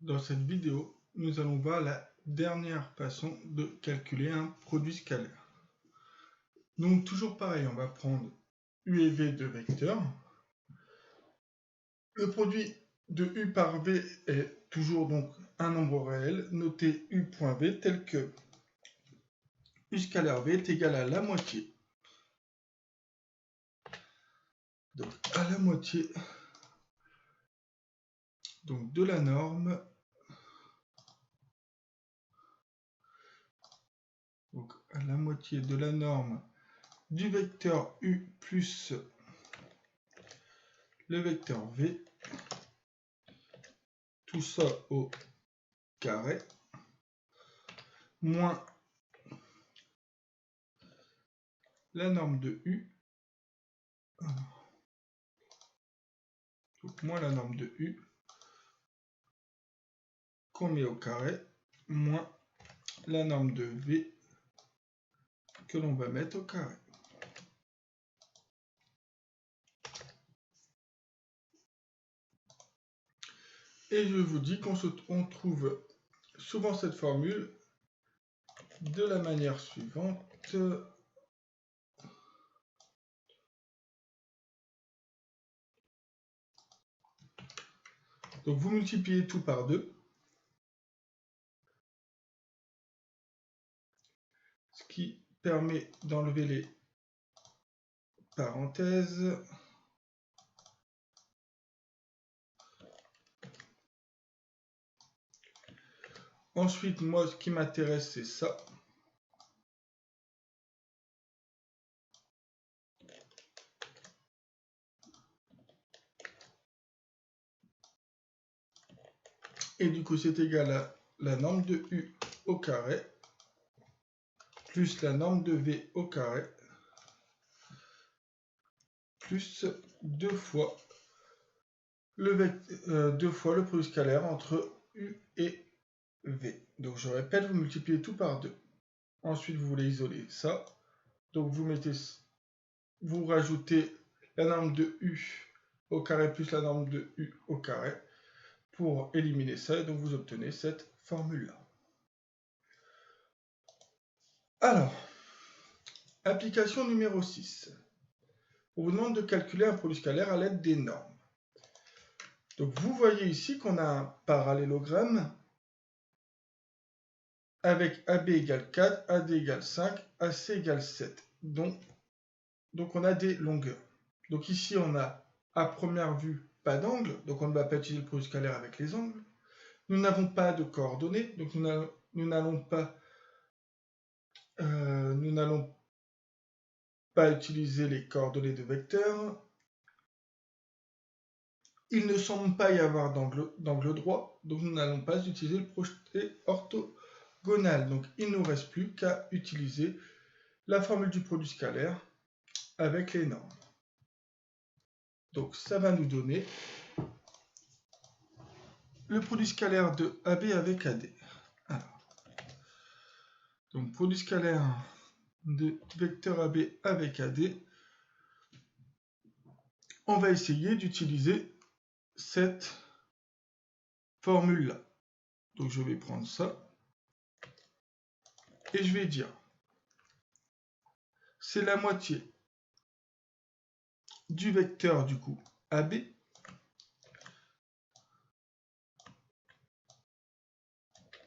Dans cette vidéo, nous allons voir la dernière façon de calculer un produit scalaire. Donc toujours pareil, on va prendre U et V de vecteurs. Le produit de U par V est toujours donc un nombre réel, noté U.V tel que U scalaire V est égal à la moitié. Donc à la moitié donc, de la norme. Donc à la moitié de la norme du vecteur U plus le vecteur V, tout ça au carré, moins la norme de U, donc moins la norme de U, qu'on met au carré, moins la norme de V, que l'on va mettre au carré. Et je vous dis qu'on trouve souvent cette formule de la manière suivante. Donc vous multipliez tout par 2, ce qui permet d'enlever les parenthèses. Ensuite, moi, ce qui m'intéresse, c'est ça. Et du coup, c'est égal à la norme de U au carré plus la norme de V au carré plus 2 fois le produit scalaire entre U et V. Donc je répète, vous multipliez tout par 2. Ensuite, vous voulez isoler ça. Donc vous rajoutez la norme de U au carré plus la norme de U au carré pour éliminer ça. Et donc vous obtenez cette formule-là. Alors, application numéro 6. On vous demande de calculer un produit scalaire à l'aide des normes. Donc vous voyez ici qu'on a un parallélogramme avec AB égale 4, AD égale 5, AC égale 7. Donc on a des longueurs. Donc ici, on a à première vue pas d'angle, donc on ne va pas utiliser le produit scalaire avec les angles. Nous n'avons pas de coordonnées, donc nous n'allons pas utiliser les coordonnées de vecteurs. Il ne semble pas y avoir d'angle droit, donc nous n'allons pas utiliser le projeté orthogonal. Donc il ne nous reste plus qu'à utiliser la formule du produit scalaire avec les normes. Donc ça va nous donner le produit scalaire de AB avec AD. Alors, donc produit scalaire de vecteur AB avec AD, on va essayer d'utiliser cette formule-là. Donc je vais prendre ça et je vais dire c'est la moitié du vecteur du coup AB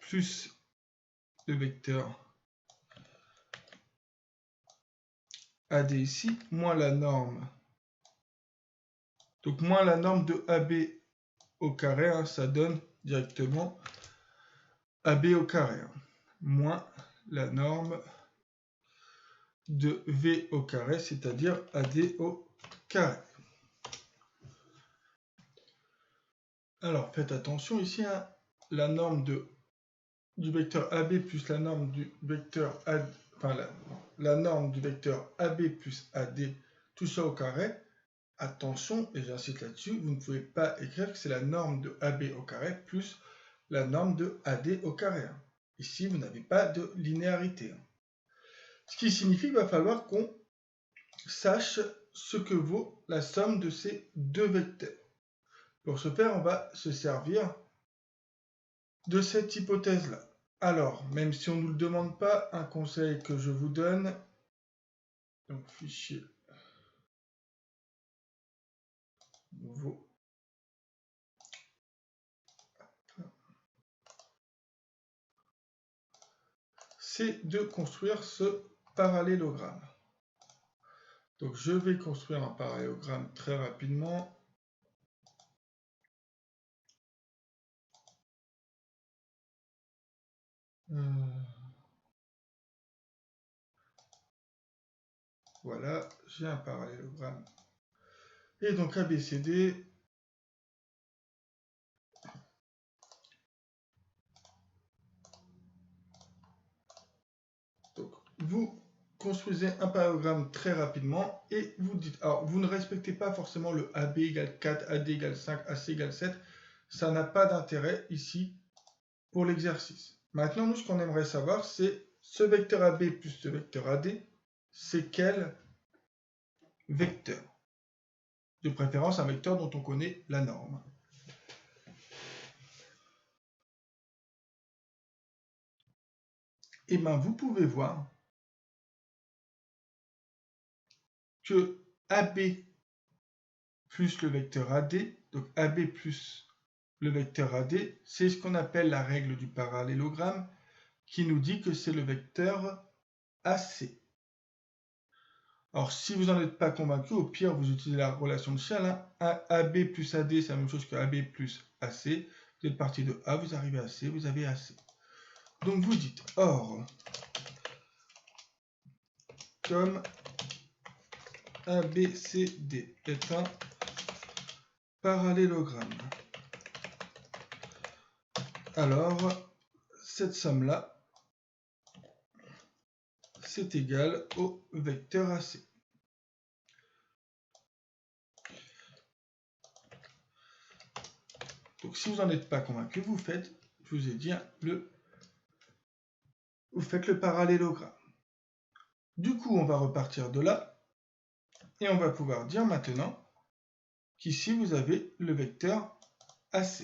plus le vecteur AD ici, moins la norme. Donc moins la norme de AB au carré, hein, ça donne directement AB au carré, hein, moins la norme de V au carré, c'est-à-dire AD au carré. Alors faites attention ici, hein, la norme du vecteur AB plus la norme du vecteur AD, enfin la norme du vecteur AB plus AD, tout ça au carré. Attention, et j'insiste là-dessus, vous ne pouvez pas écrire que c'est la norme de AB au carré plus la norme de AD au carré. Ici, vous n'avez pas de linéarité. Ce qui signifie qu'il va falloir qu'on sache ce que vaut la somme de ces deux vecteurs. Pour ce faire, on va se servir de cette hypothèse-là. Alors, même si on ne nous le demande pas, un conseil que je vous donne, donc fichier nouveau, c'est de construire ce parallélogramme. Donc je vais construire un parallélogramme très rapidement. Voilà, j'ai un parallélogramme. Et donc ABCD. Donc vous construisez un parallélogramme très rapidement et vous dites, alors vous ne respectez pas forcément le AB égale 4, AD égale 5, AC égale 7. Ça n'a pas d'intérêt ici pour l'exercice. Maintenant, nous, ce qu'on aimerait savoir, c'est ce vecteur AB plus ce vecteur AD, c'est quel vecteur? De préférence, un vecteur dont on connaît la norme. Et bien, vous pouvez voir que AB plus le vecteur AD, donc AB plus le vecteur AD, c'est ce qu'on appelle la règle du parallélogramme, qui nous dit que c'est le vecteur AC. Alors, si vous n'en êtes pas convaincu, au pire, vous utilisez la relation de Schall. AB plus AD, c'est la même chose que AB plus AC. Vous êtes parti de A, vous arrivez à C, vous avez AC. Donc, vous dites, or, comme ABCD est un parallélogramme, alors, cette somme-là, c'est égal au vecteur AC. Donc, si vous n'en êtes pas convaincu, vous faites, je vous ai dit, vous faites le parallélogramme. Du coup, on va repartir de là, et on va pouvoir dire maintenant qu'ici, vous avez le vecteur AC.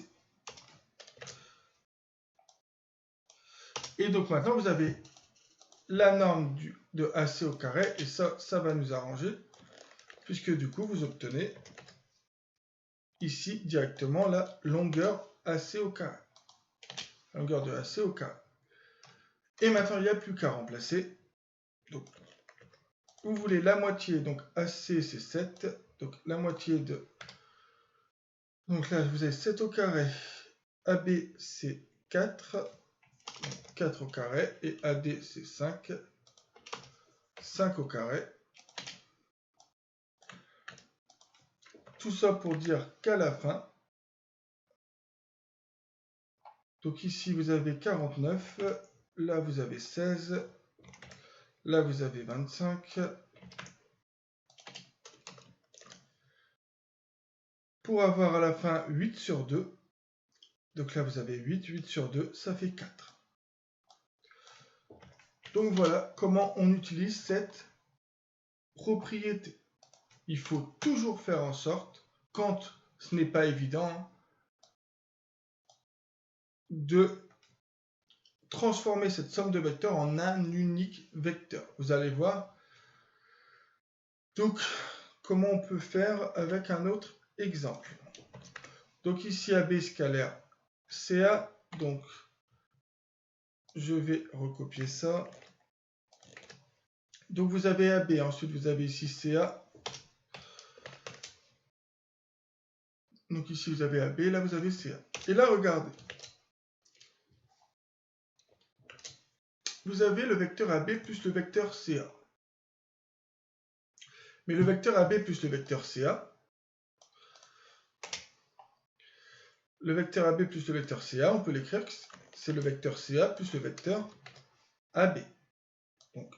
Et donc, maintenant, vous avez la norme de AC au carré, et ça va nous arranger, puisque du coup, vous obtenez ici directement la longueur AC au carré. La longueur de AC au carré. Et maintenant, il n'y a plus qu'à remplacer. Donc, vous voulez la moitié, donc AC c'est 7, donc la moitié de... Donc là, vous avez 7 au carré, AB c'est 4, 4 au carré, et AD c'est 5, 5 au carré. Tout ça pour dire qu'à la fin, donc ici vous avez 49, là vous avez 16, là vous avez 25. Pour avoir à la fin 8 sur 2, donc là vous avez 8, 8 sur 2, ça fait 4. Donc voilà comment on utilise cette propriété. Il faut toujours faire en sorte, quand ce n'est pas évident, de transformer cette somme de vecteurs en un unique vecteur. Vous allez voir donc comment on peut faire avec un autre exemple. Donc ici AB scalaire CA, donc je vais recopier ça. Donc vous avez AB, ensuite vous avez ici CA. Donc ici vous avez AB, là vous avez CA. Et là regardez. Vous avez le vecteur AB plus le vecteur CA. Mais le vecteur AB plus le vecteur CA, on peut l'écrire que c'est le vecteur CA plus le vecteur AB. Donc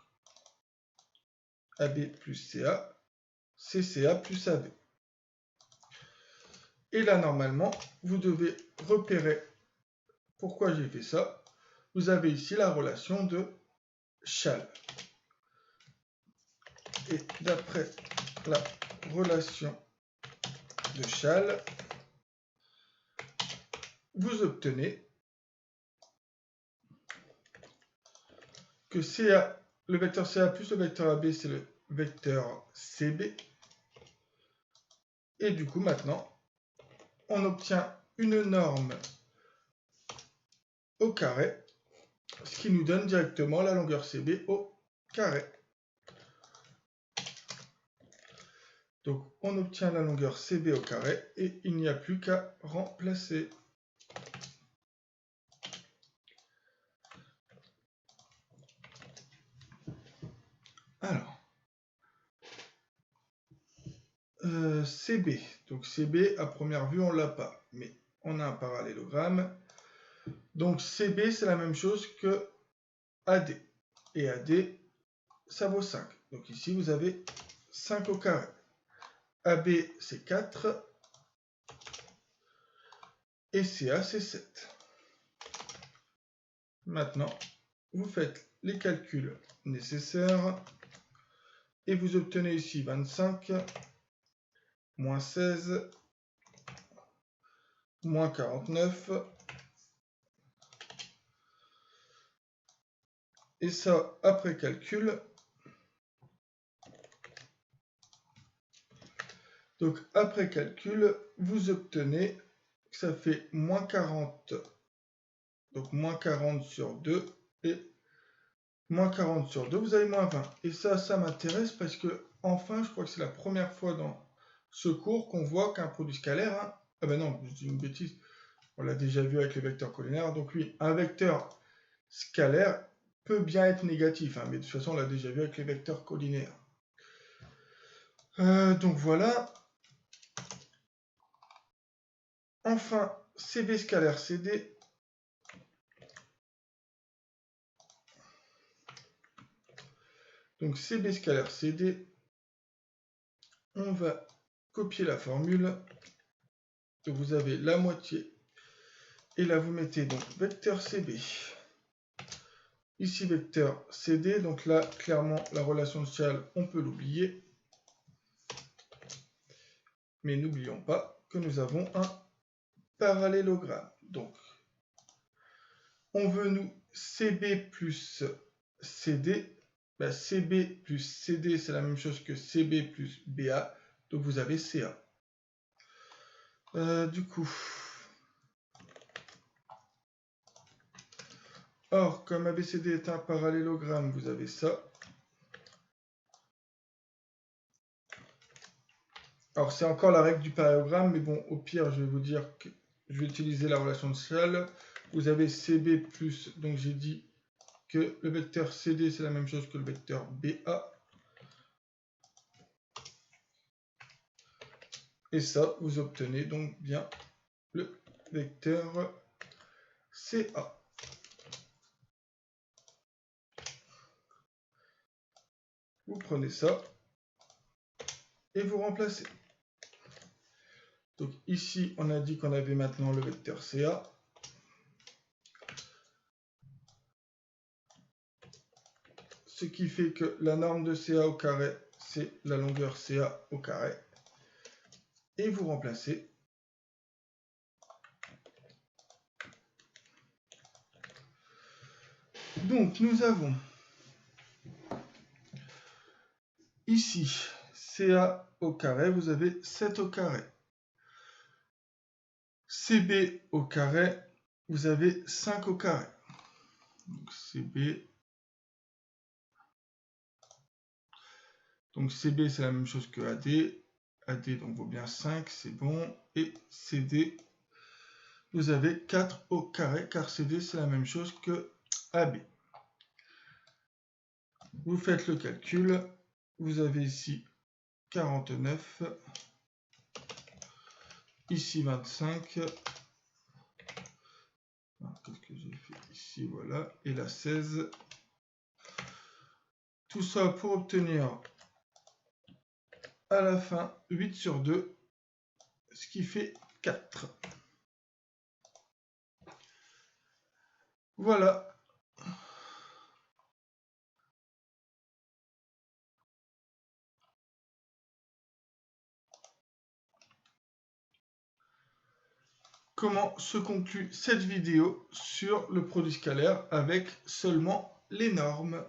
AB plus CA, c'est CA plus AB. Et là, normalement, vous devez repérer pourquoi j'ai fait ça. Vous avez ici la relation de Schall. Et d'après la relation de Schall, vous obtenez que CA, le vecteur CA plus le vecteur AB, c'est le vecteur CB. Et du coup, maintenant, on obtient une norme au carré, ce qui nous donne directement la longueur CB au carré. Donc, on obtient la longueur CB au carré et il n'y a plus qu'à remplacer. Alors, CB. Donc, CB, à première vue, on ne l'a pas, mais on a un parallélogramme. Donc, CB, c'est la même chose que AD. Et AD, ça vaut 5. Donc, ici, vous avez 5 au carré. AB, c'est 4. Et CA, c'est 7. Maintenant, vous faites les calculs nécessaires et vous obtenez ici 25, moins 16, moins 49. Et ça, après calcul. Donc, après calcul, vous obtenez que ça fait moins 40. Donc, moins 40 sur 2 et moins 40 sur 2, vous avez moins 20. Et ça m'intéresse parce que, enfin, je crois que c'est la première fois dans ce cours qu'on voit qu'un produit scalaire, hein, ah ben non, je dis une bêtise, on l'a déjà vu avec les vecteurs collinaires. Donc oui, un vecteur scalaire peut bien être négatif, hein, mais de toute façon, on l'a déjà vu avec les vecteurs collinaires. Donc voilà. Enfin, CB scalaire CD. Donc CB scalaire CD, on va copier la formule. Donc vous avez la moitié. Et là, vous mettez donc vecteur CB. Ici, vecteur CD. Donc là, clairement, la relation sociale, on peut l'oublier. Mais n'oublions pas que nous avons un parallélogramme. Donc, on veut nous CB plus CD. Ben, CB plus CD, c'est la même chose que CB plus BA. Donc, vous avez CA. Du coup... Or, comme ABCD est un parallélogramme, vous avez ça. Alors, c'est encore la règle du parallélogramme, mais bon, au pire, je vais vous dire que je vais utiliser la relation sociale. Vous avez CB plus, donc j'ai dit que le vecteur CD, c'est la même chose que le vecteur BA. Et ça, vous obtenez donc bien le vecteur CA. Vous prenez ça et vous remplacez. Donc ici, on a dit qu'on avait maintenant le vecteur CA. Ce qui fait que la norme de CA au carré, c'est la longueur CA au carré. Et vous remplacez. Donc, nous avons ici CA au carré, vous avez 7 au carré. CB au carré, vous avez 5 au carré. Donc, CB. Donc, CB, c'est la même chose que AD. AD, donc, vaut bien 5, c'est bon. Et CD, vous avez 4 au carré, car CD, c'est la même chose que AB. Vous faites le calcul. Vous avez ici 49. Ici 25. Qu'est-ce que j'ai fait ici? Voilà. Et la 16. Tout ça pour obtenir à la fin 8 sur 2. Ce qui fait 4. Voilà. Comment se conclut cette vidéo sur le produit scalaire avec seulement les normes.